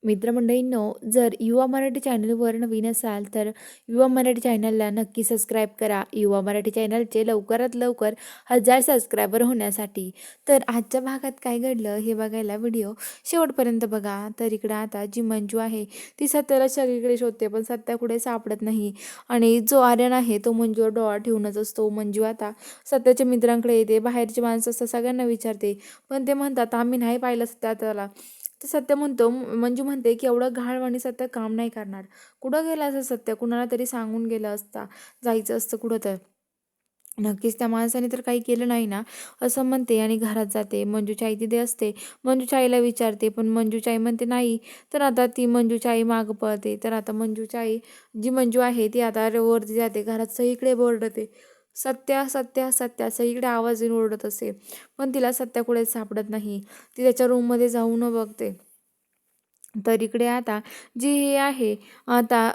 मित्रमंडळींनो, जर युवा मराठी चॅनलवर नवीन असाल तर युवा मराठी चॅनलला नक्की सबस्क्राईब करा. युवा मराठी चॅनलचे लवकरात लवकर 1000 सबस्क्रायबर होण्यासाठी. तर आजच्या भागात काय घडलं हे बघायला व्हिडिओ शेवटपर्यंत बघा. तर इकडं आता जी मंजू आहे ती सत्याला सगळीकडे शोधते, पण सत्या कुठे सापडत नाही. आणि जो आर्यन आहे तो मंजूवर डोळा ठेवूनच असतो. मंजू आता सत्याच्या मित्रांकडे येते, बाहेरची माणसं असतात सगळ्यांना विचारते, पण ते म्हणतात आम्ही नाही पाहिलं सत्या त्याला. तर सत्य म्हणतो, मंजू म्हणते की एवढं घाणवाणी सत्य काम नाही करणार. कुठं गेला असं सत्य, कुणाला तरी सांगून गेलं असता, जायचं असतं कुठं तर. नक्कीच त्या माणसाने तर काही केलं नाही ना, असं म्हणते आणि घरात जाते. मंजूची आई तिथे असते. मंजूच्या आईला विचारते, पण मंजूची आई म्हणते नाही. तर आता ती मंजूची आई मागं पळते. तर आता मंजूची आई, जी मंजू आहे ती आता वरती जाते. घरात सगळीकडे ओरडते, सत्या सत्या सत्या सगळीकडे आवाज येऊन ओरडत असते. पण तिला सत्या कुठेच सापडत नाही. ती त्याच्या रूममध्ये जाऊन बघते. तर इकडे आता जी हे आहे, आता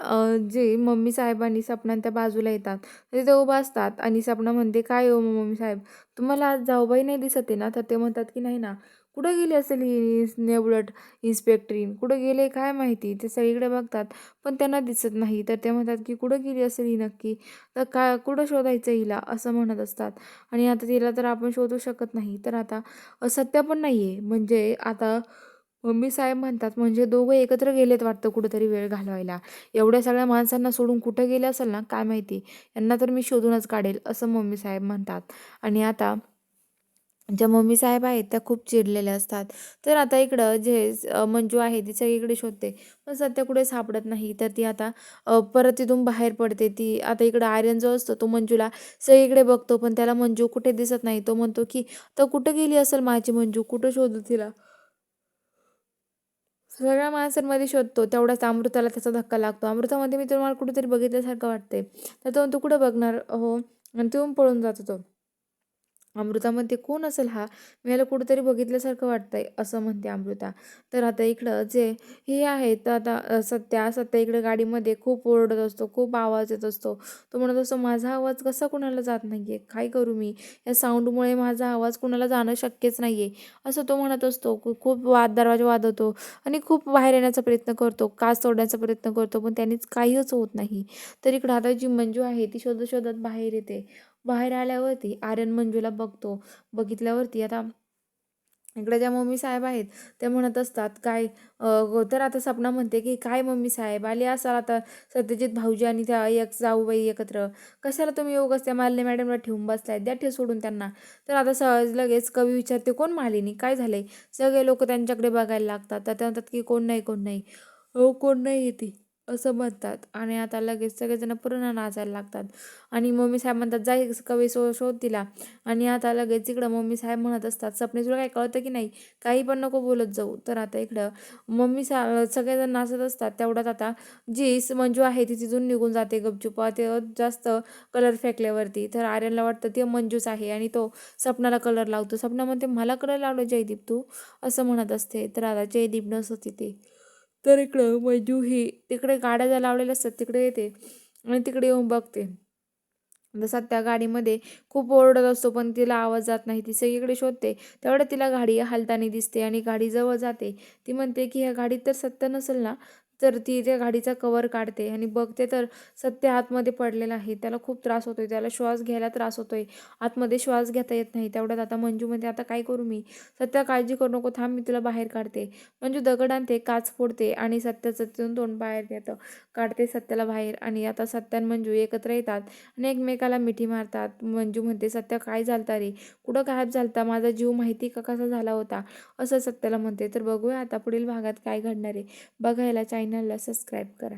जे मम्मी साहेब आणि सपना त्या बाजूला येतात. तिथे उभा असतात आणि सपना म्हणते, काय हो मम्मी साहेब, तुम्हाला आज जाऊबाई नाही दिसत आहे ना? तर ते म्हणतात की नाही ना. कुठं गेली असेल ही नेबुलट इन्स्पेक्टरीन, कुठं गेले काय माहिती. ते सगळीकडे बघतात पण त्यांना दिसत नाही. तर ते म्हणतात की कुठं गेली असेल ही नक्की, तर काय कुठं शोधायचं हिला, असं म्हणत असतात. आणि आता तिला तर आपण शोधू शकत नाही. तर आता सत्य पण नाही आहे. म्हणजे आता मम्मी साहेब म्हणतात, म्हणजे दोघं एकत्र गेलेत वाटतं कुठेतरी वेळ घालवायला. एवढ्या सगळ्या माणसांना सोडून कुठं गेले असेल ना काय माहिती. यांना तर मी शोधूनच काढेल, असं मम्मी साहेब म्हणतात. आणि आता ज्या मम्मी साहेब आहेत त्या खूप चिडलेल्या असतात. तर आता इकडं जे मंजू आहे ती सगळीकडे शोधते, पण सध्या कुठे सापडत नाही. तर ती आता परत तिथून बाहेर पडते. ती आता इकडं आर्यन जो असतो तो मंजूला सगळीकडे बघतो, पण त्याला मंजू कुठे दिसत नाही. तो म्हणतो की तर कुठं गेली असेल माझी मंजू, कुठं शोधू तिला. सगळ्या माणसांमध्ये शोधतो, तेवढाच अमृताला त्याचा धक्का लागतो. अमृतामध्ये मी तुम्हाला कुठेतरी बघितल्यासारखं वाटते. तर तो म्हणतो कुठं बघणार हो, आणि तो पळून जातो तो. अमृतामध्ये कोण असेल हा, मी याला कुठेतरी बघितल्यासारखं वाटतंय, असं म्हणते अमृता. तर आता इकडं जे हे आहे, तर आता सत्या इकडे गाडीमध्ये खूप ओरडत असतो, खूप आवाज येत असतो. तो म्हणत असतो माझा आवाज कसा कुणाला जात नाहीये, काय करू मी, या साऊंडमुळे माझा आवाज कुणाला जाणं शक्यच नाहीये, असं तो म्हणत असतो. खूप दरवाजा वाजवतो आणि खूप बाहेर येण्याचा प्रयत्न करतो, काच तोडण्याचा प्रयत्न करतो, पण त्यांनीच काहीच होत नाही. तर इकडं आता जी मंजू आहे ती शोधत शोधत बाहेर येते. बाहेर आल्यावरती आर्यन मंजूला बघतो. बघितल्यावरती आता इकडे ज्या मम्मी साहेब आहेत त्या म्हणत असतात काय, तर आता सपना म्हणते की काय मम्मी साहेब आले असाल आता, सत्यजित भाऊजी आणि त्या एक जाऊबाई एकत्र, कशाला तुम्ही उगाच त्या मालिनी मॅडमला ठेवून बसलाय, द्या ठेव सोडून त्यांना. तर आता सहज लगेच कवी विचारते कोण मालिनी, काय झालंय. सगळे लोक त्यांच्याकडे बघायला लागतात. तर ते म्हणतात की कोण नाही कोण नाही, हो कोण नाही येते, असं म्हणतात. आणि आता लगेच सगळेजण पूर्ण नाचायला लागतात. आणि मम्मी साहेब म्हणतात जा कवी शोध तिला. आणि आता लगेच इकडं मम्मी साहेब म्हणत असतात सपने तुला काय कळतं की नाही, काही पण नको बोलत जाऊ. तर आता इकडं सगळेजण नाचत असतात. तेवढ्यात आता जी मंजू आहे ती तिथून निघून जाते गपचूप, ते जास्त कलर फेकल्यावरती. तर आर्यनला वाटतं ते मंजूच आहे आणि तो सपनाला कलर लावतो. सपना म्हणते मला कलर लावलं जयदीप तू, असं म्हणत असते. तर आता जयदीप नसतो तिथे. तर इकडं मंजू ही तिकडे गाड्या ज्या लावलेल्या असतात तिकडे येते आणि तिकडे येऊन बघते. जसा त्या गाडीमध्ये खूप ओरडत असतो, पण तिला आवाज जात नाही. ती सगळीकडे शोधते, तेवढं तिला गाडी हालताना दिसते आणि गाडी जवळ जाते. ती म्हणते की ह्या गाडीत तर सत्य नसेल ना. तर ती त्या गाडीचा कवर काढते आणि बघते तर सत्य आतमध्ये पडलेला आहे. त्याला खूप त्रास होतोय, त्याला श्वास घ्यायला त्रास होतोय, आतमध्ये श्वास घेता येत नाही. तेवढ्यात आता मंजू म्हणते आता काय करू मी. सत्या काळजी करू नको, थांब मी तुला बाहेर काढते. मंजू दगड आणते, काच फोडते आणि सत्याचं तिथून तोंड बाहेर येतं, काढते सत्याला बाहेर. आणि आता सत्या आणि मंजू एकत्र येतात आणि एकमेकाला मिठी मारतात. मंजू म्हणते सत्या काय झालता रे, कुठं गायब झालता, माझा जीव माहिती का कसा झाला होता, असं सत्याला म्हणते. तर बघूया आता पुढील भागात काय घडणार आहे. बघायला चॅनलला सबस्क्राईब करा.